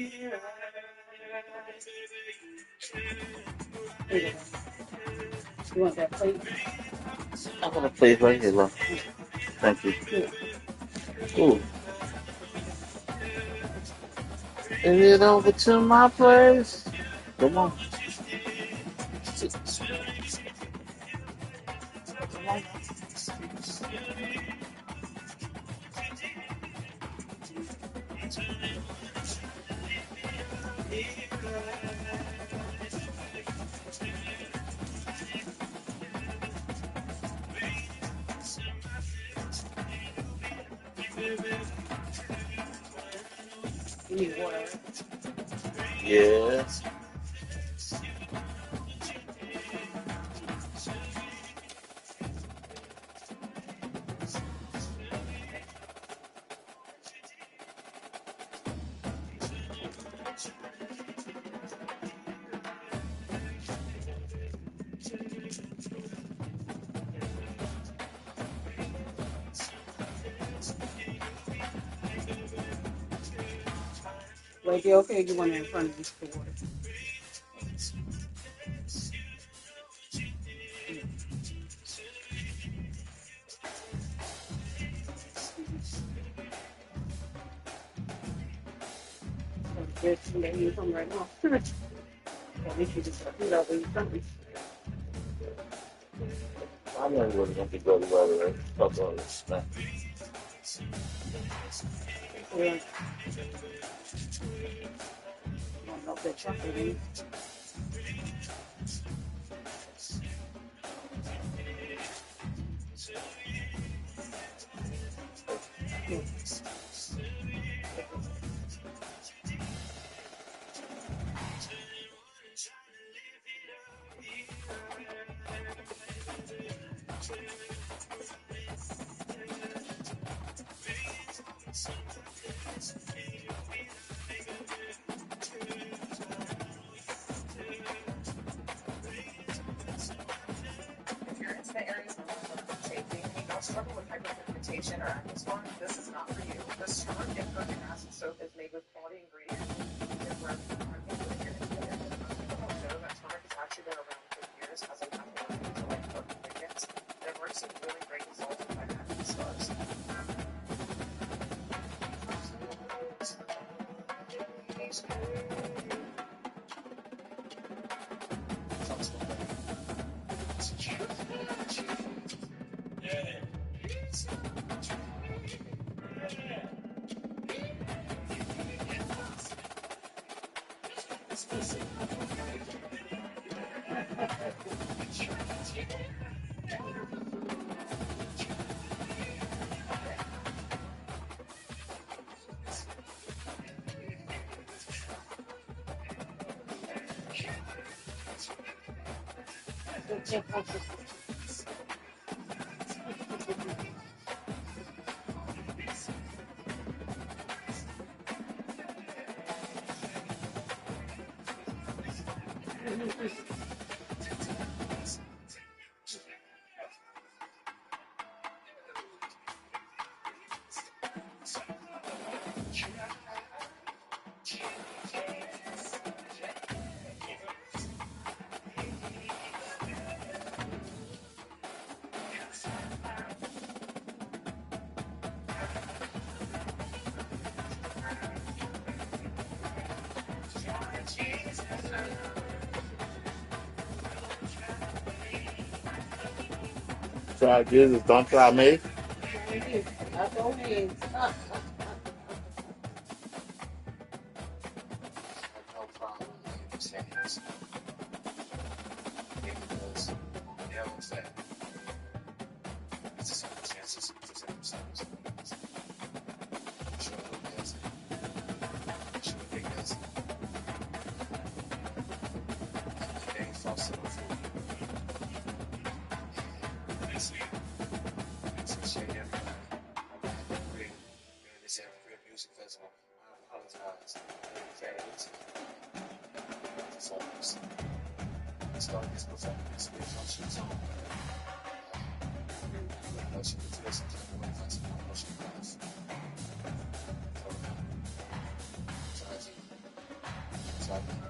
There you go. You want that plate? I'm gonna play it right here, love. Thank you. Yeah. Ooh. Is it over to my place? Come on. Come on. You need water. Yes. Right there, okay? You want it in front of you for water. There's some that you come right now. At least you just do that when you come. I'm not really gonna be good about it. Fuck all this stuff. Yeah. I don't know if that chocolate in. Yeah. If you're into the areas of safety and you don't struggle with hyperpigmentation or acne scarring, this is not for you. This turmeric and kojic acid soap is made with quality ingredients. It's run from Turmeric and most people don't know that turmeric has actually been around for years as a natural to like cook ingredients. And it works some really great results with my acne scars. Try Jesus, don't try me. That's all hands. No problem in saying this. Because the evidence that it's the circumstances, it's the circumstances. Sure, yes. Sure, yes. Getting false in the food. It's a shame. This Korean music festival. I apologize. It's almost starting this performance. It's on shit zone. I should listen to the Korean festival. I should What?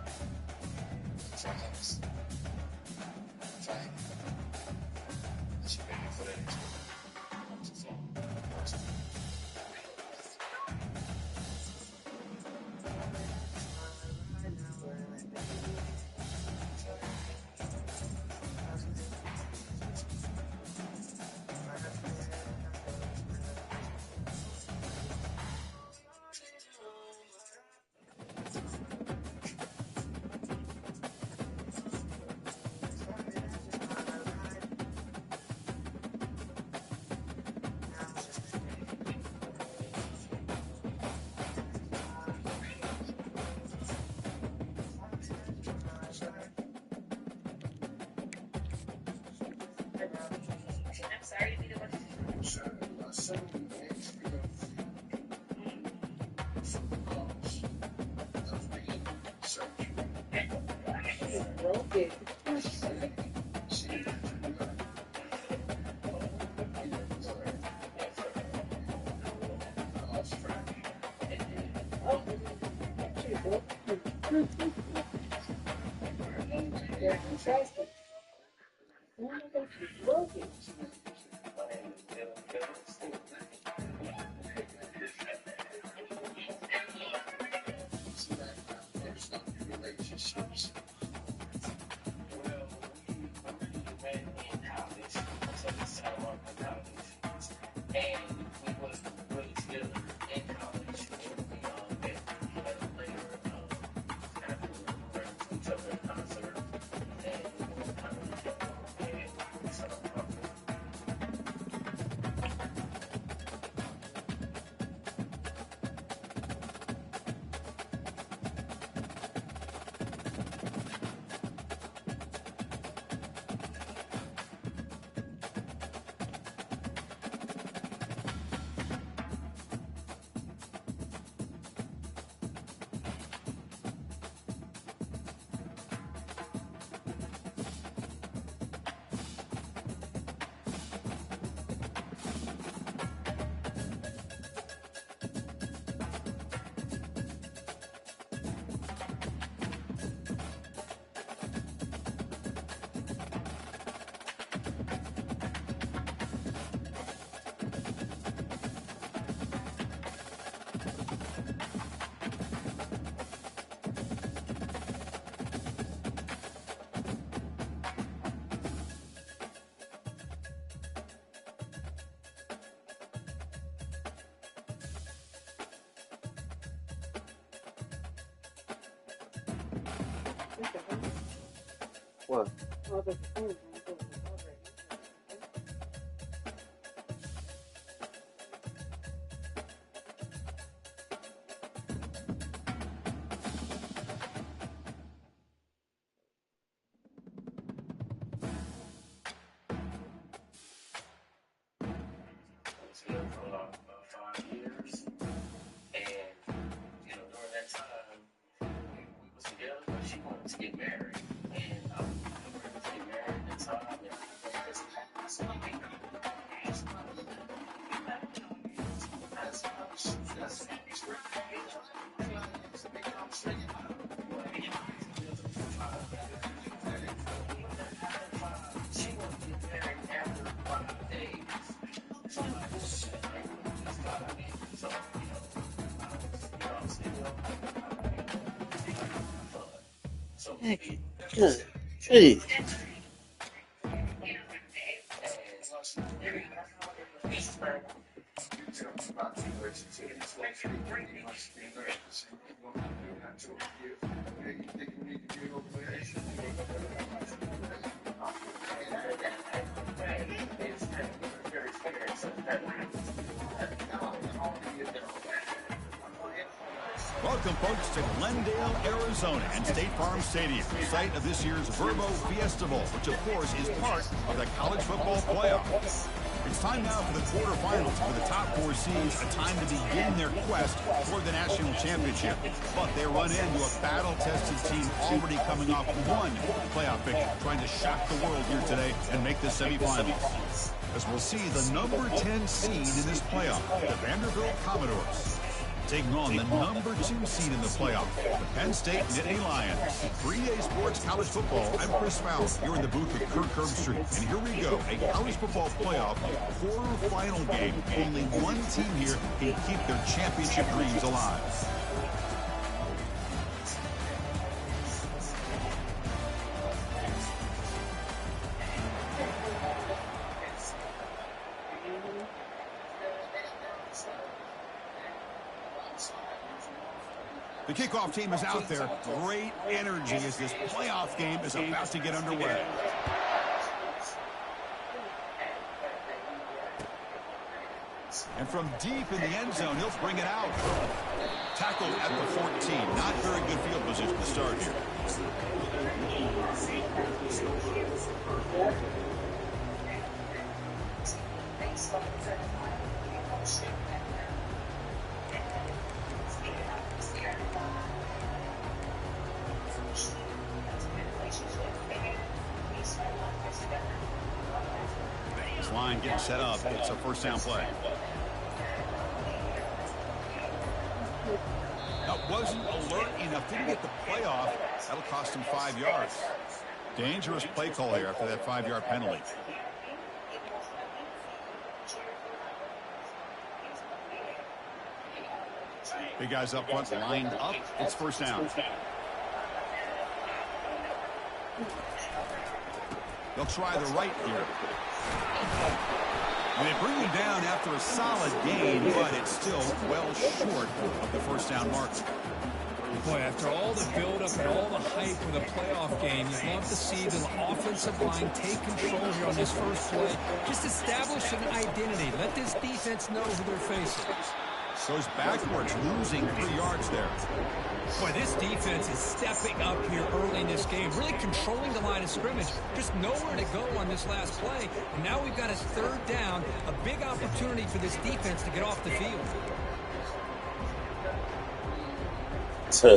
Good. Gee. Welcome, folks, to Glendale, Arizona, and State Farm Stadium, site of this year's Verbo Fiesta Bowl, which, of course, is part of the college football playoff. It's time now for the quarterfinals for the top four seeds, a time to begin their quest for the national championship. But they run into a battle-tested team already coming off one playoff victory, trying to shock the world here today and make the semifinals. As we'll see the number 10 seed in this playoff, the Vanderbilt Commodores. taking on the number 2 seed in the playoff, the Penn State Nittany Lions. For EA Sports College Football, I'm Chris Fowler. You're in the booth with Kirk Herbstreit. And here we go, a college football playoff quarterfinal game. Only one team here can keep their championship dreams alive. The kickoff team is out there. Great energy as this playoff game is about to get underway. And from deep in the end zone, he'll bring it out. Tackled at the 14. Not very good field position to start here. This line getting set up. It's a first down play. That wasn't alert enough. Didn't get the playoff. That'll cost him 5 yards. Dangerous play call here after that 5-yard penalty. Big guys up front lined up. It's first down. They'll try the right here. And they bring him down after a solid gain, but it's still well short of the first down mark. Boy, after all the build-up and all the hype for the playoff game, you'd love to see the offensive line take control here on this first play. Just establish an identity. Let this defense know who they're facing. Goes backwards, losing 3 yards there. Boy, this defense is stepping up here early in this game, really controlling the line of scrimmage. Just nowhere to go on this last play. And now we've got a third down, a big opportunity for this defense to get off the field. So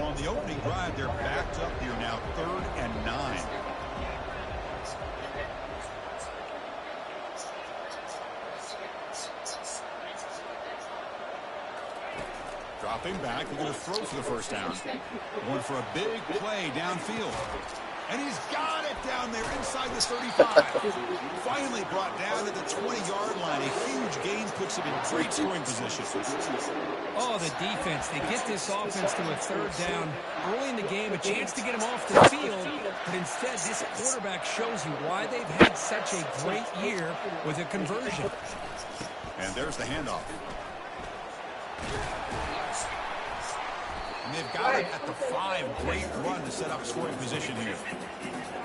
on the opening drive, they're backed up here now, 3rd and 9. Dropping back, they're going to throw for the first down. Going for a big play downfield. And he's got it down there inside the 35. Finally brought down at the 20-yard line. A huge gain puts him in great scoring position. Oh, the defense. They get this offense to a third down early in the game, a chance to get him off the field. But instead, this quarterback shows you why they've had such a great year with a conversion. And there's the handoff. And they've got it at the 5. Great run to set up scoring position here.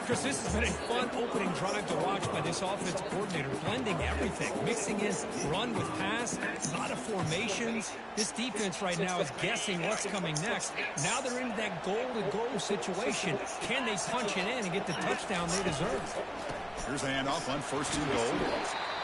Chris, this has been a fun opening drive to watch by this offensive coordinator, blending everything, mixing in run with pass, a lot of formations. This defense right now is guessing what's coming next. Now they're into that goal-to-goal situation. Can they punch it in and get the touchdown they deserve? Here's the handoff on 1st and goal.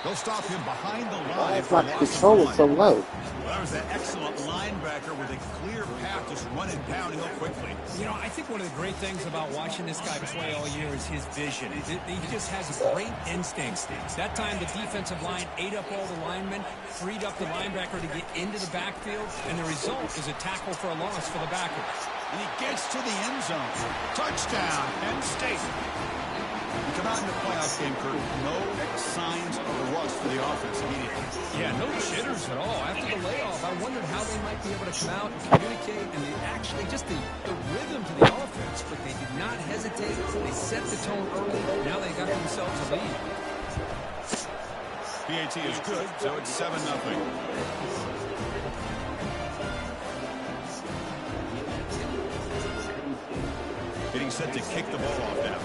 They'll stop him behind the line. It's like control is so low. Well, that was an excellent linebacker with a clear path, just running downhill quickly. You know, I think one of the great things about watching this guy play all year is his vision. He just has great instincts. That time, the defensive line ate up all the linemen, freed up the linebacker to get into the backfield, and the result is a tackle for a loss for the backer. And he gets to the end zone. Touchdown, Penn State. You come out in the playoff game, Kurt, no signs of the rust for the offense immediately. Yeah, no jitters at all. After the layoff, I wondered how they might be able to come out and communicate, and they actually just the rhythm to the offense, but they did not hesitate. They set the tone early. Now they got themselves a lead. PAT is good, so it's 7-0. Getting set to kick the ball off now.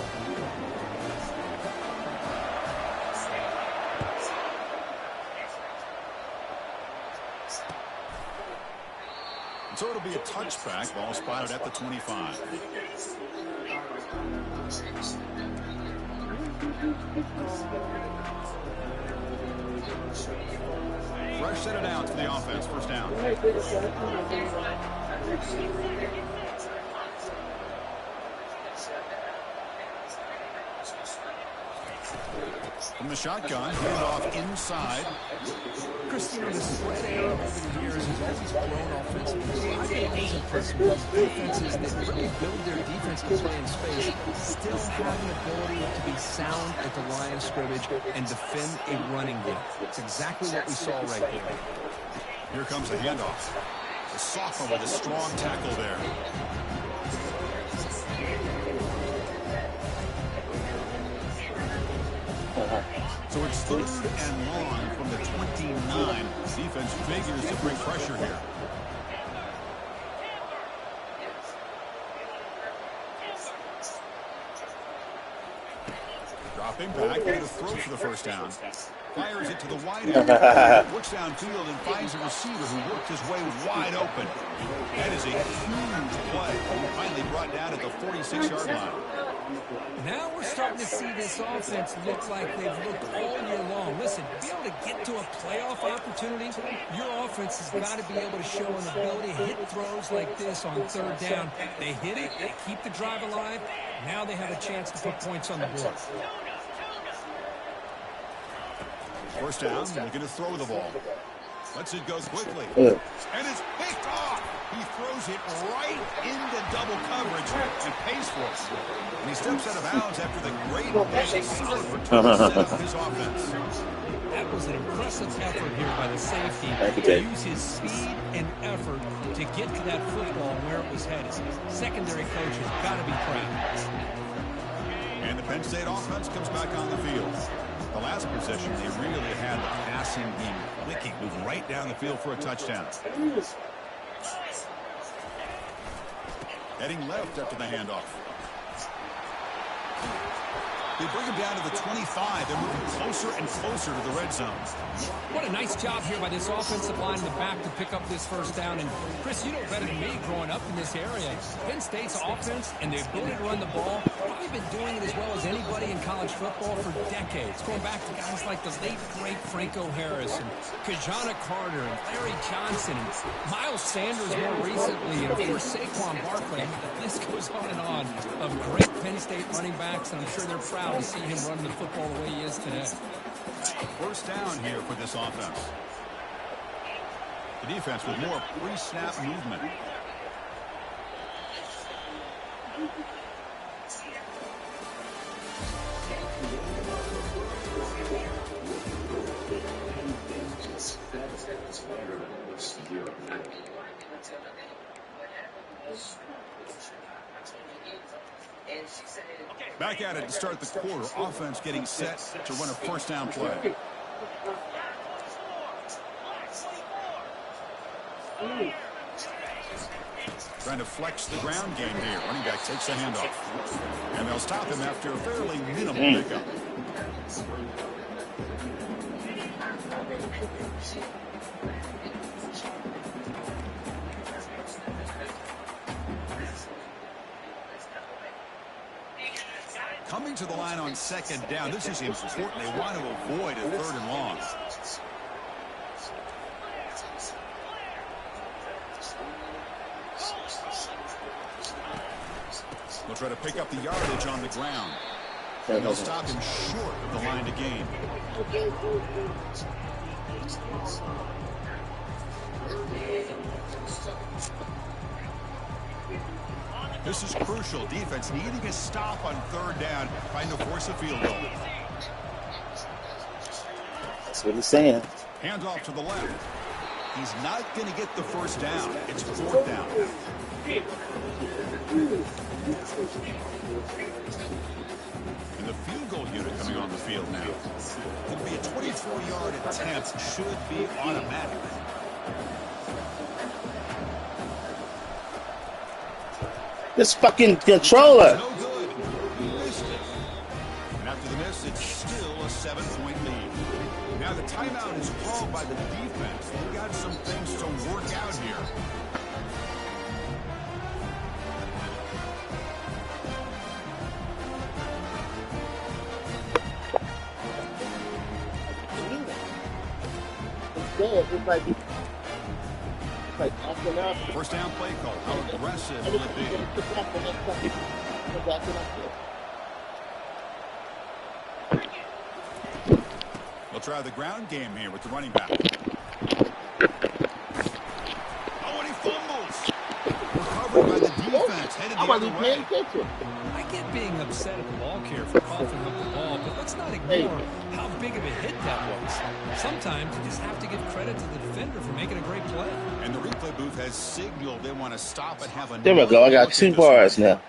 So it'll be a touchback. Ball spotted at the 25. Fresh set of downs for the offense. First down. From the shotgun, handoff inside. Chris, you know, the spread era over the years has always grown offensively. I think it is impressive when defenses that really build their defense to play in space still have an ability to be sound at the line of scrimmage and defend a running game. It's exactly what we saw right there. Here comes the handoff. The sophomore with a strong tackle there. So it's 3rd and long from the 29. Defense figures to bring pressure here. Dropping back, going to throw for the first down. Fires it to the wide area. Looks downfield and finds a receiver who worked his way wide open. That is a huge play. Finally brought down at the 46-yard line. Now we're starting to see this offense look like they've looked all year long. Listen, to be able to get to a playoff opportunity, your offense has got to be able to show an ability to hit throws like this on 3rd down. They hit it, they keep the drive alive. Now they have a chance to put points on the board. First down, looking to throw the ball. Lets it go quickly. And it's picked off. He throws it right into double coverage and pays for it. And he steps out of bounds after the great big solid return to set up his offense. That was an impressive effort here by the safety to use his speed and effort to get to that football where it was headed. Secondary coach has got to be proud. And the Penn State offense comes back on the field. The last possession, they really had the passing game clicking, moved right down the field for a touchdown. Heading left after the handoff. They bring him down to the 25. They're moving closer and closer to the red zone. What a nice job here by this offensive line in the back to pick up this first down. And, Chris, you know better than me growing up in this area. Penn State's offense and the ability to run the ball, probably been doing it as well as anybody in college football for decades. Going back to guys like the late, great Franco Harris and Kajana Carter and Larry Johnson and Miles Sanders more recently. And, of course, Saquon Barkley. The list goes on of great Penn State running backs. And I'm sure they're proud to see him run the football the way he is today. First down here for this offense. The defense with more pre-snap movement. Back at it to start the quarter. Offense getting set to run a first down play. Trying to flex the ground game here. Running back takes the handoff. And they'll stop him after a fairly minimal pickup. Coming to the line on 2nd down. This is important. They want to avoid a 3rd and long. They'll try to pick up the yardage on the ground. And they'll stop him short of the line to gain. This is crucial. Defense needing a stop on 3rd down, trying to force a field goal. That's what he's saying. Hands off to the left. He's not going to get the first down. It's 4th down. And the field goal unit coming on the field now. It'll be a 24-yard attempt. Should be automatic. This fucking controller. No good. He missed it. And after the miss, it's still a 7-point lead. Now the timeout is called by the defense. They've got some things to work out here. It's like acting up. First down play call. How aggressive will it be? try the ground game here with the running back. Oh, and he fumbles. Recovered by the defense. Headed the other way. I get being upset at the ball carrier for coughing up the ball, but let's not ignore how big of a hit that was. Sometimes you just have to give credit to the defender for making a great play. And the replay booth has signaled they want to stop and have a. There we go. I got 2 bars now.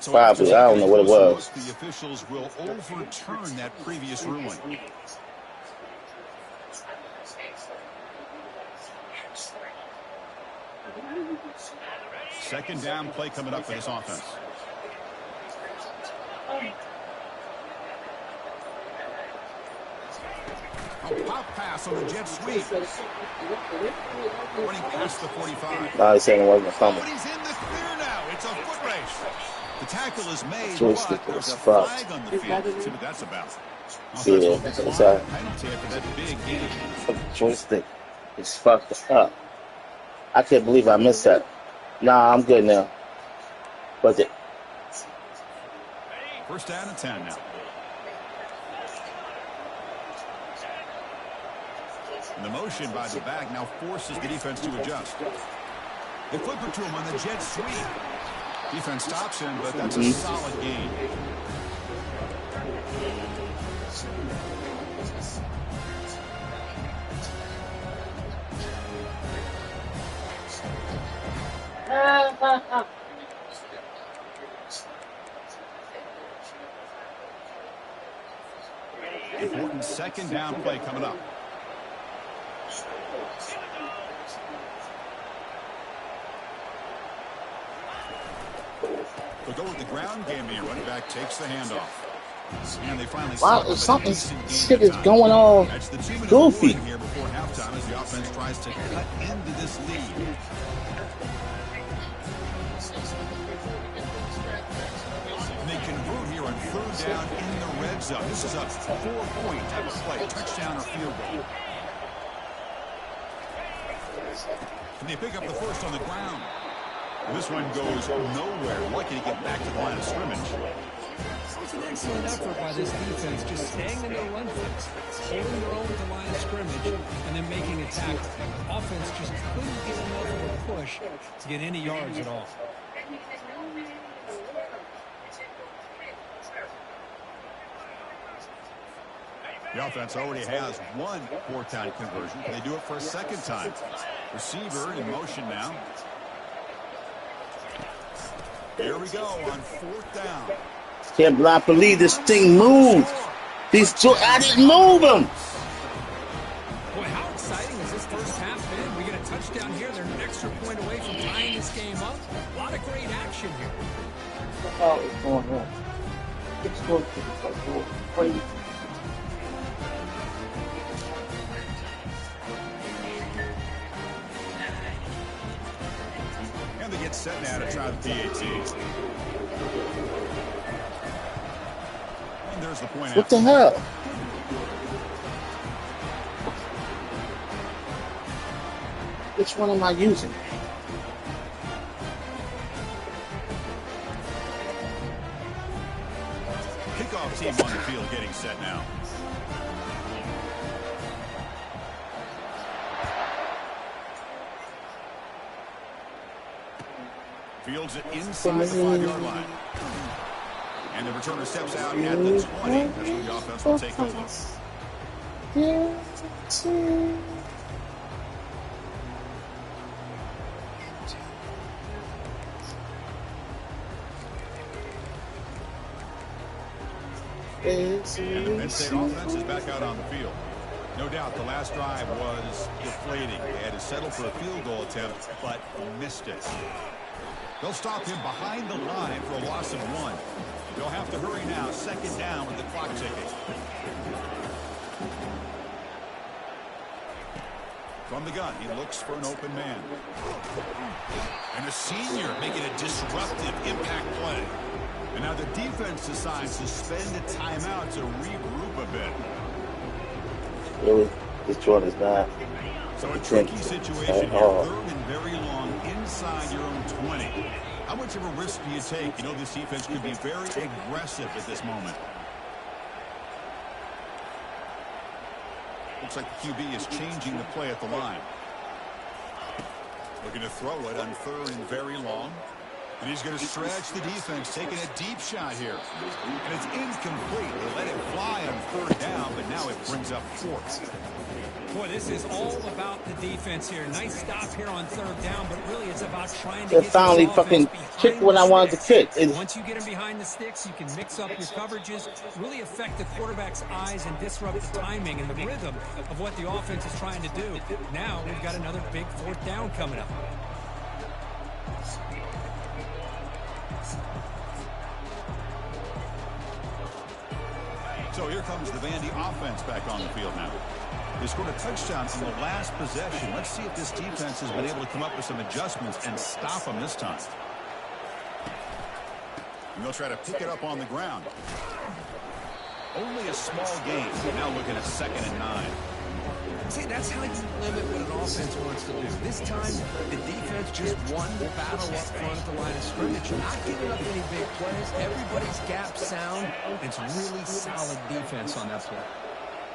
So Probably. I don't know what it was. The officials will overturn that previous ruling. Second down play coming up for this offense. A pop pass on the jet sweep. Running past the 45. No, he's saying it wasn't a fumble. But he's in the clear now. It's a foot race. The tackle is made, Joystick but there's is a fucked. flag on the field. See what that's about. Yeah, it's a Penalty after that big game. joystick. It's fucked up. I can't believe I missed that. Nah, I'm good now. But it. First down and 10 now. And the motion by the back now forces the defense to adjust. They flip it to him on the jet sweep. Defense stops him, but that's a solid gain. Important second down play coming up. They'll go with the ground game here. Running back takes the handoff. And they finally Something shit is going on goofy. Here before halftime as the offense tries to cut into this lead. And they convert here on third down in the red zone. This is a 4-point type of play, touchdown or field goal. And they pick up the first on the ground. This one goes nowhere. Lucky to get back to the line of scrimmage. It's an excellent effort by this defense, just staying in their run fix, holding their own at the line of scrimmage, and then making a tackle. Offense just couldn't get enough of a push to get any yards at all. The offense already has one fourth-down conversion. Can they do it for a second time? Receiver in motion now. Here we go on fourth down. Can't believe this thing moved. I didn't move him. Boy, how exciting has this first half been? We get a touchdown here. They're an extra point away from tying this game up. A lot of great action here. Oh, it's going on. It's going crazy. And they get set now to try the PAT. And there's the point. What the hell? Which one am I using? Kickoff team on the field getting set now. Fields it inside the 5-yard line. And the returner steps out at the 20. That's where the offense will take over. And the Penn State offense is back out on the field. No doubt the last drive was deflating. They had to settle for a field goal attempt, but missed it. They'll stop him behind the line for a loss of 1. They'll have to hurry now. Second down with the clock ticking. From the gun, he looks for an open man. And a senior making a disruptive impact play. And now the defense decides to spend a timeout to regroup a bit. Really? This joint is not. So a tricky situation here. Third and very long inside your own 20. How much of a risk do you take? You know, this defense could be very aggressive at this moment. Looks like the QB is changing the play at the line. Looking to throw it on 3rd and very long. And he's going to stretch the defense, taking a deep shot here. And it's incomplete. They let it fly on 3rd down, but now it brings up 4th. Boy, this is all about the defense here. Nice stop here on 3rd down, but really it's about trying to They get finally this fucking offense kicked behind what the I wanted to sticks. kick. Once you get them behind the sticks, you can mix up your coverages, really affect the quarterback's eyes and disrupt the timing and the rhythm of what the offense is trying to do. Now we've got another big 4th down coming up. So here comes the Vandy offense back on the field now. They scored a touchdown on the last possession. Let's see if this defense has been able to come up with some adjustments and stop them this time. And they'll try to pick it up on the ground. Only a small gain. Now looking at 2nd and 9. See, that's how you limit what an offense wants to do. This time, the defense just won the battle up front at the line of scrimmage. Not giving up any big plays. Everybody's gap sound. It's really solid defense on that play.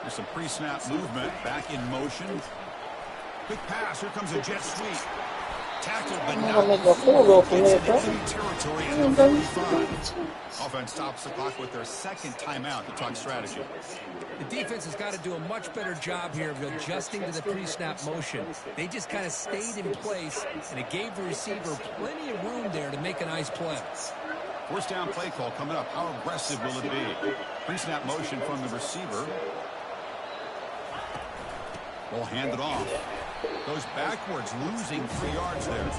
There's some pre-snap movement. Back in motion. Quick pass. Here comes a jet sweep. Tackled, but not into territory at the 45. Offense stops the clock with their 2nd timeout to talk strategy. The defense has got to do a much better job here of adjusting to the pre-snap motion. They just kind of stayed in place, and it gave the receiver plenty of room there to make a nice play. 1st down play call coming up. How aggressive will it be? Pre-snap motion from the receiver. Will hand it off. Goes backwards, losing 3 yards there.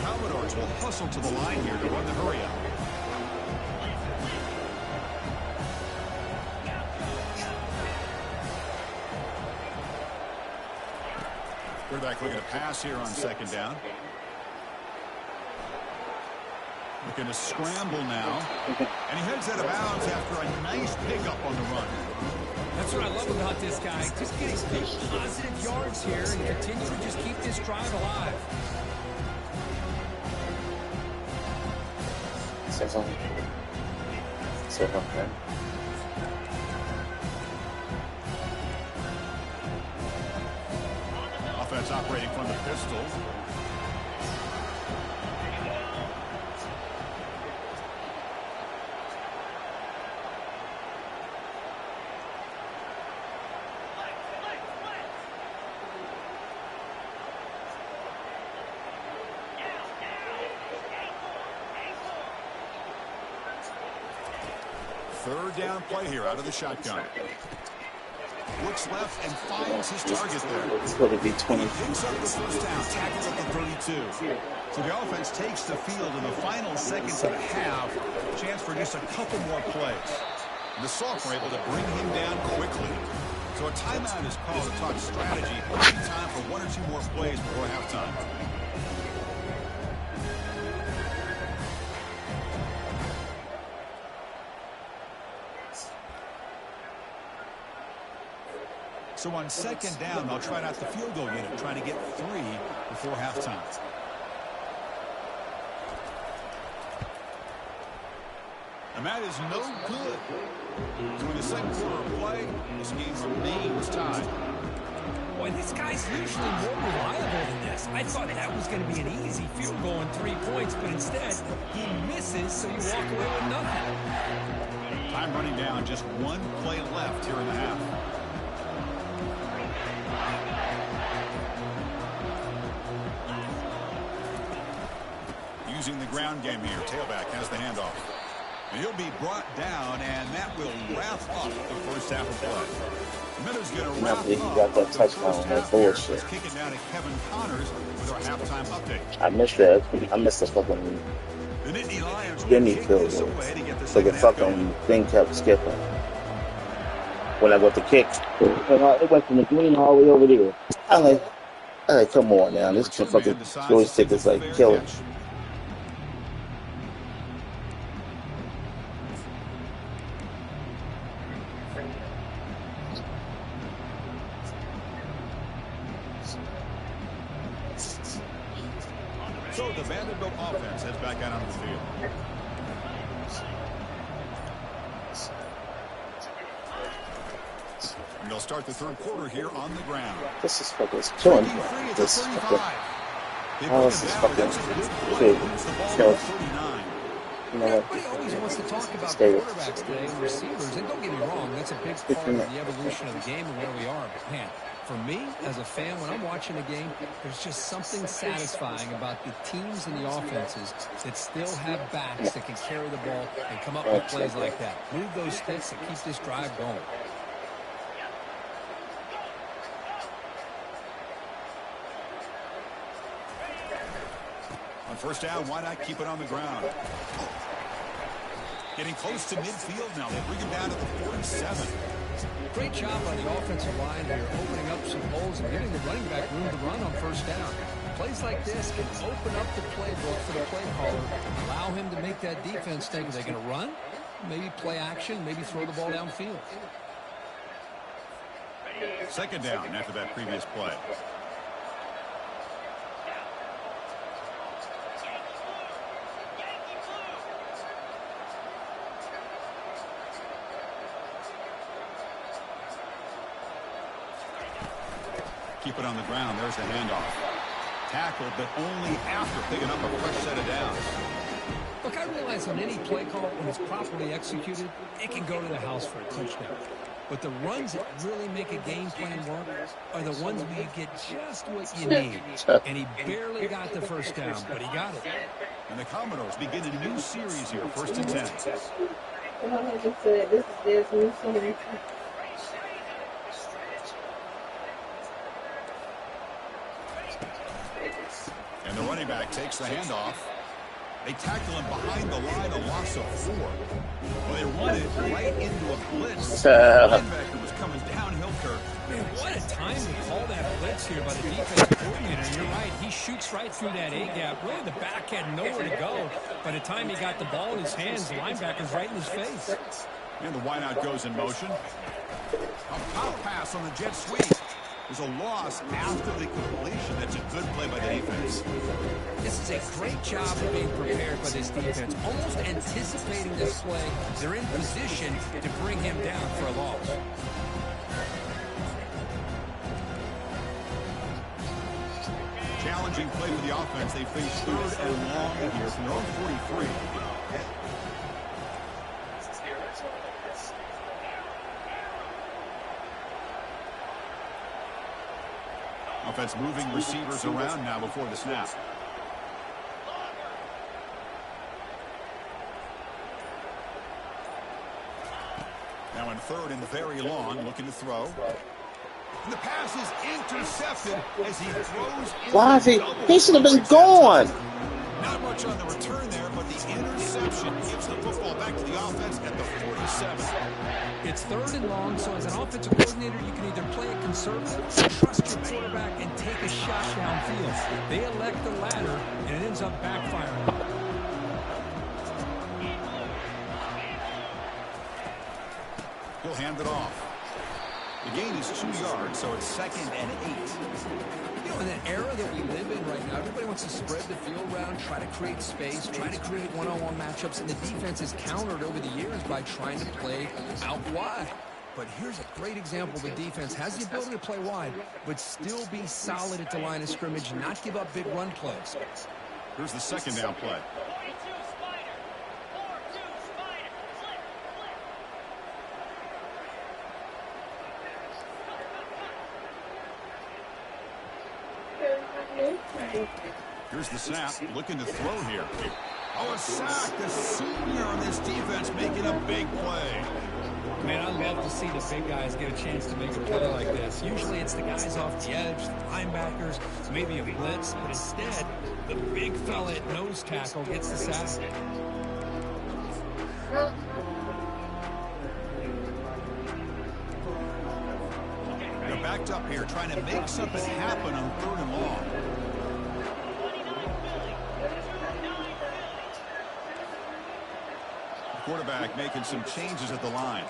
Commodores will hustle to the line here to run the hurry up. Quarterback looking to pass here on 2nd down. Looking to scramble now. And he heads out of bounds after a nice pickup on the run. That's what I love about this guy. Just getting big positive yards here and continue to just keep this drive alive. Offense operating from the pistol. Third down play here out of the shotgun. Looks left and finds his target there. It's going to be 20. Picks up the 1st down, tackles at the 32. So the offense takes the field in the final seconds of the half. Chance for just a couple more plays. And the Soft were able to bring him down quickly. So a timeout is called to talk strategy. Maybe time for 1 or 2 more plays before halftime. So on 2nd down, they'll try out the field goal unit, trying to get 3 before halftime. And that is no good. So in the 2nd quarter of play, this game remains tied. Boy, this guy's usually more reliable than this. I thought that was going to be an easy field goal and 3 points, but instead, he misses, so you walk away with nothing. Time running down, just 1 play left here in the half. Using the ground game here. Tailback has the handoff. And he'll be brought down, and that will wrap up the 1st half of play. Miller's going to wrap up He got that touchdown on that bullshit. Kick it down to Kevin Connors with our halftime update. I missed that. I missed the fucking The Nittany Lions will Jimmy kick field this goal. away to get the So the 2nd half going. fucking thing kept skipping. When I got the kick, it went from the green all the way over there. I'm like, come on now. This fucking joystick is like killing. So the Vanderbilt offense heads back out on the field. And they'll start the third quarter here on the ground. This is fucking killing me. This fucking. How is this fucking kid killing? You know what? Everybody always wants to talk about quarterbacks today and receivers, and don't get me wrong, that's a big part of the evolution of the game and where we are. But man, for me, as a fan, when I'm watching a game, there's just something satisfying about the teams and the offenses that still have backs that can carry the ball and come up with plays like that. Move those sticks and keep this drive going. On first down, why not keep it on the ground? Getting close to midfield now. They bring him down to the 47. Great job on the offensive line here, opening up some holes and giving the running back room to run on first down. Plays like this can open up the playbook for the play caller, allow him to make that defense think, are they going to run? Maybe play action, maybe throw the ball downfield. Second down after that previous play. Keep it on the ground. There's the handoff. Tackled, but only after picking up a fresh set of downs. Look, I realize on any play call, when it's properly executed, it can go to the house for a touchdown. But the runs that really make a game plan work are the ones where you get just what you need. And he barely got the first down, but he got it. And the Commodores begin a new series here, 1st and 10. Like I said, this is their new series. And the running back takes the handoff. They tackle him behind the line, a loss of 4. Well, they run it right into a blitz. The linebacker was coming downhill, Kirk. Man, what a time to call that blitz here by the defensive coordinator. You're right. He shoots right through that A-gap. Really, the back had nowhere to go. By the time he got the ball in his hands, the linebacker's right in his face. And the wideout goes in motion. A pop pass on the jet sweep. There's a loss after the completion. That's a good play by the defense. This is a great job of being prepared by this defense. Almost anticipating this play. They're in position to bring him down for a loss. Challenging play for the offense. They face 3rd and long here from their own 43. Offense moving receivers around now before the snap. Now in 3rd and very long, looking to throw. And the pass is intercepted as he throws. Why is he should have been gone. Not much on the return there, but the interception gives the football back to the offense at the 47. It's 3rd and long, so as an offensive coordinator, you can either play it conservative, trust your quarterback, and take a shot downfield. They elect the latter, and it ends up backfiring. He'll hand it off. The gain is 2 yards, so it's 2nd and 8. You know, in an era that we live in right now, everybody wants to spread the field around, try to create space, try to create one-on-one matchups, and the defense is countered over the years by trying to play out wide. But here's a great example. The defense has the ability to play wide, but still be solid at the line of scrimmage, not give up big run plays. Here's the 2nd down play. Here's the snap, looking to throw here. Oh, a sack. The senior on this defense making a big play. Man, I love to see the big guys get a chance to make a play like this. Usually it's the guys off the edge, the linebackers, maybe a blitz, but instead, the big fella at nose tackle gets the sack. They're backed up here, trying to make something happen on 3rd and long. The quarterback making some changes at the line.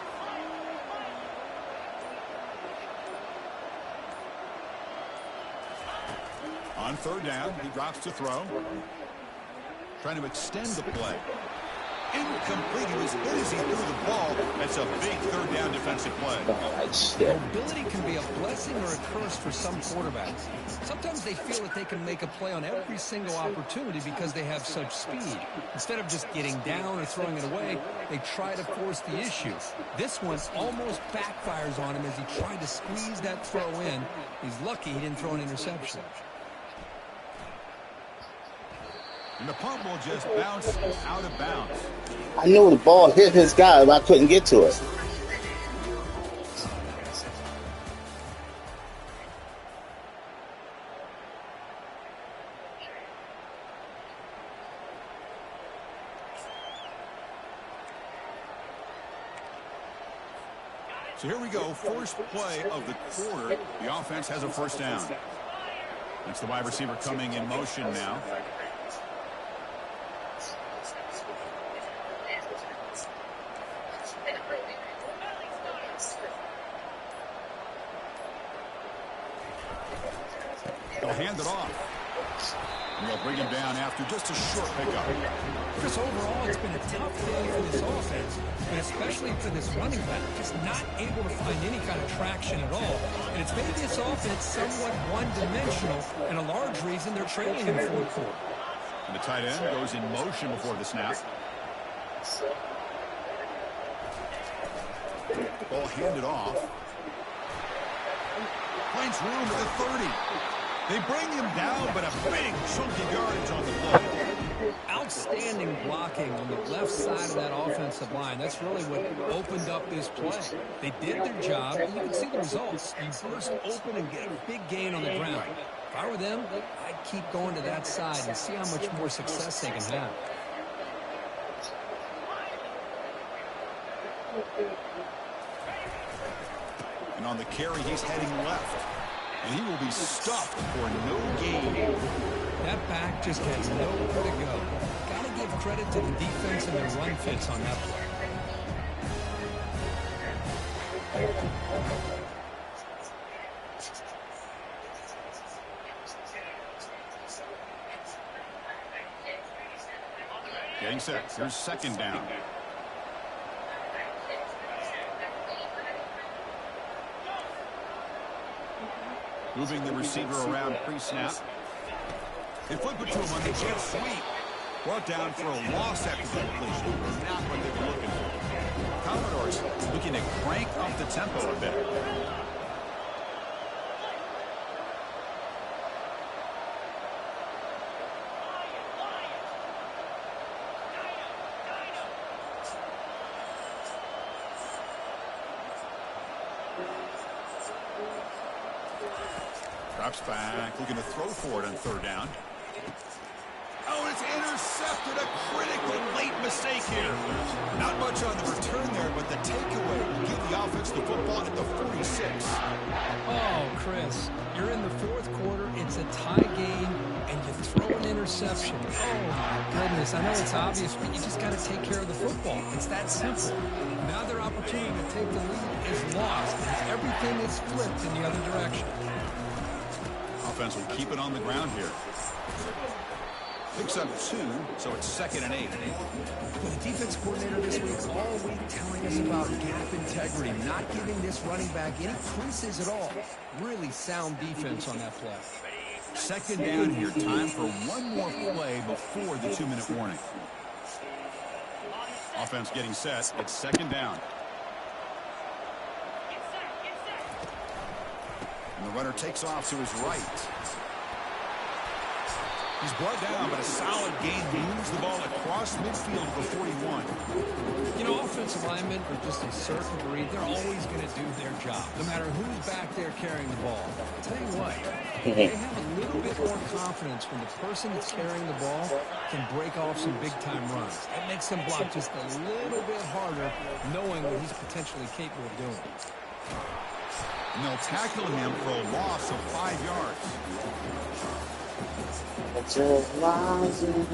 On 3rd down, he drops to throw. trying to extend the play. Incomplete. He was hit as he threw the ball. That's a big third down defensive play. Mobility can be a blessing or a curse for some quarterbacks. Sometimes they feel that they can make a play on every single opportunity because they have such speed. Instead of just getting down or throwing it away, they try to force the issue. This one almost backfires on him as he tried to squeeze that throw in. He's lucky he didn't throw an interception. And the punt will just bounce out of bounds. I knew the ball hit his guy, but I couldn't get to it. So here we go, first play of the quarter. The offense has a first down. That's the wide receiver coming in motion now. They'll hand it off. And they'll bring him down after just a short pickup. Chris, overall, it's been a tough day for this offense, but especially for this running back, just not able to find any kind of traction at all. And it's made this offense somewhat one-dimensional, and a large reason they're trailing in the fourth quarter. And the tight end goes in motion before the snap. Ball handed off. Finds room at the 30. They bring him down, but a big chunky yardage on the play. Outstanding blocking on the left side of that offensive line. That's really what opened up this play. They did their job, and you can see the results. You burst open and get a big gain on the ground. If I were them, I'd keep going to that side and see how much more success they can have. And on the carry, he's heading left. And he will be stuffed for no gain. That back just has nowhere to go. Got to give credit to the defense and their run fits on that play. Getting set. Here's second down. Moving the receiver around pre-snap. They flip it to him on the jet sweep. Brought down for a loss after the completion. Not what they were looking for. Commodores looking to crank up the tempo a bit. Drops back, looking to throw for it on third down. Oh, it's intercepted. A critical late mistake here. Not much on the return there, but the takeaway will give the offense the football at the 46. Oh, Chris, you're in the fourth quarter. It's a tie game, and you throw an interception. Oh, my goodness. I know it's obvious, but you just got to take care of the football. It's that simple. Now their opportunity to take the lead is lost, and everything is flipped in the other direction. Offense will keep it on the ground here. Picks up 2, so it's 2nd and 8. The defense coordinator this week all week telling us about gap integrity, not giving this running back any creases at all. Really sound defense on that play. 2nd down here. Time for one more play before the 2-minute warning. Offense getting set. It's 2nd down. And the runner takes off to his right. He's brought down, but a solid gain moves the ball across midfield to the 41. You know, offensive linemen are just a certain breed. They're always going to do their job, no matter who's back there carrying the ball. I'll tell you what, they have a little bit more confidence when the person that's carrying the ball can break off some big-time runs. That makes them block just a little bit harder, knowing what he's potentially capable of doing. And they'll tackle him for a loss of 5 yards. Just rising.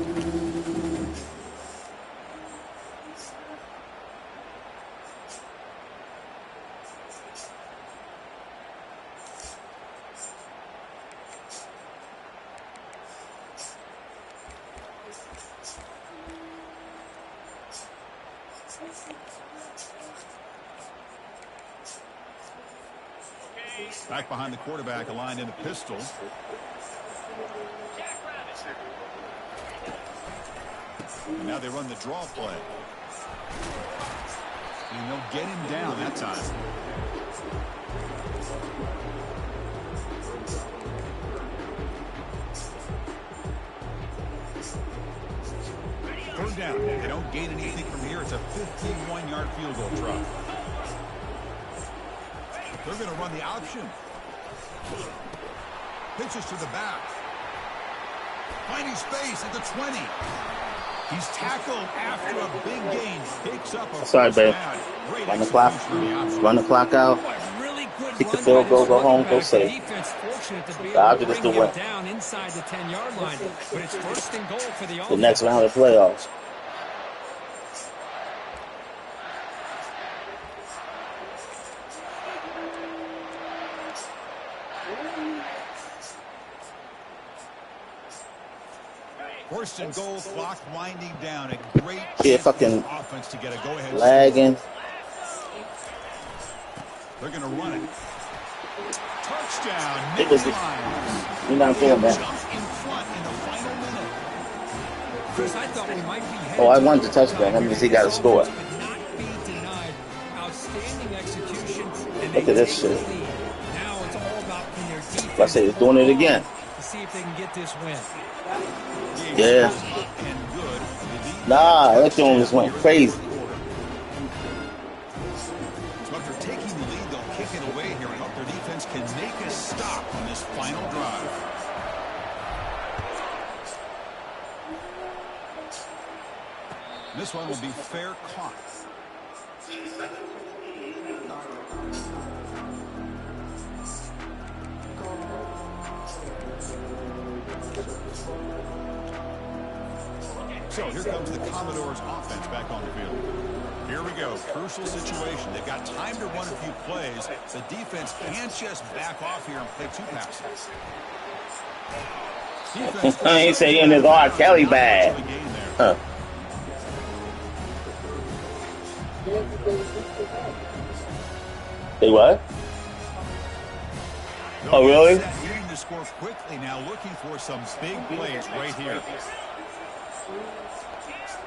Back behind the quarterback, aligned in the pistol. And now they run the draw play. And they'll get him down that time. Third down. They don't gain anything from here. It's a 51-yard field goal try. They're going to run the option. Pitches to the back. Finding space at the 20. He's tackled after a big gain. Picks up a sorry, babe. Run the clock. Run the clock out. Kick the field goal, go home, go safe. The object is to win. Down inside the 10-yard line, but it's first and goal for the offense. The next round of playoffs. First and goal, clock winding down. A great fucking offense to get a go-ahead. Lagging. They're going to run it. Touchdown. You're not doing that. Chris, I thought we might be Oh, I wanted the touchdown. That means he got to score. Outstanding execution. Look at this shit. Now it's all about can their defense. I say he's doing it again. To see if they can get this win. Yeah. Nah, that joint just went crazy. So after taking the lead, they'll kick it away here and hope their defense can make a stop on this final drive. This one will be fair caught. So here comes the Commodores offense back on the field. Here we go. Crucial situation. They've got time to run a few plays. The defense can't just back off here and play two passes. I ain't saying it's R. Kelly bad. Huh. Say what? Oh, really? Needing to score quickly now, looking for some big plays right here.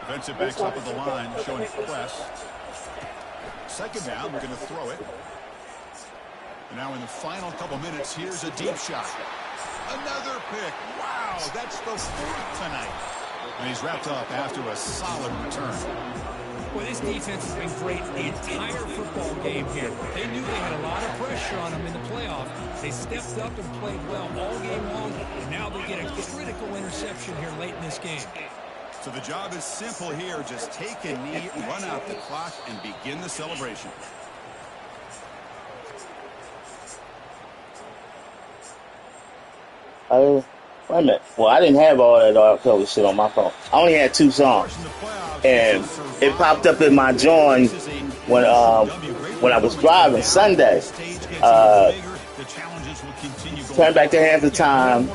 Defensive backs up at the line, showing press. Second down, we're going to throw it. And now in the final couple minutes, here's a deep shot. Another pick. Wow, that's the fourth tonight. And he's wrapped up after a solid return. Well, this defense has been great the entire football game here. They knew they had a lot of pressure on them in the playoff. They stepped up and played well all game long, and now they get a critical interception here late in this game. So the job is simple here. Just take a knee, run out the clock, and begin the celebration. Wait a minute. Well, I didn't have all that R. Kelly shit on my phone. I only had 2 songs. And it popped up in my joint when I was driving Sunday. Turned back to half the time.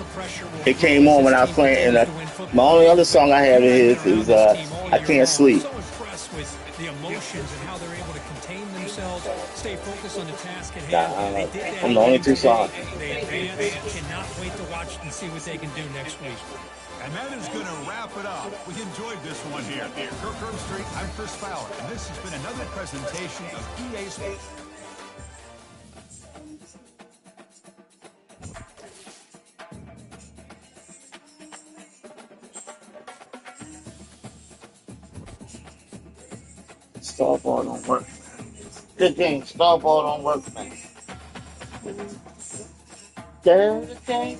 It came on when I was playing. And my only other song I have is I Can't Sleep. So impressed with the emotions and how they're able to contain themselves, stay focused on the task at hand. They did that. I'm the only 2 songs. They advanced. Cannot wait to watch and see what they can do next week. And that is going to wrap it up. We enjoyed this one here. Kirk Herbstreit, I'm Chris Fowler, and this has been another presentation of EA Sports. Starboard don't work. Good game. Starboard don't work, man. Dedicate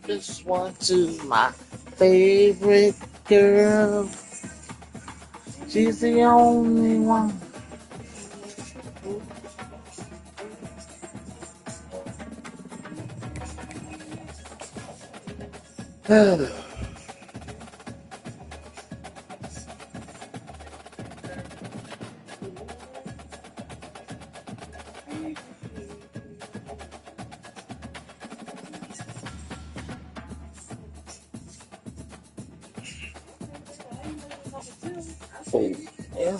this one to my favorite girl. She's the only one. Oh, yeah.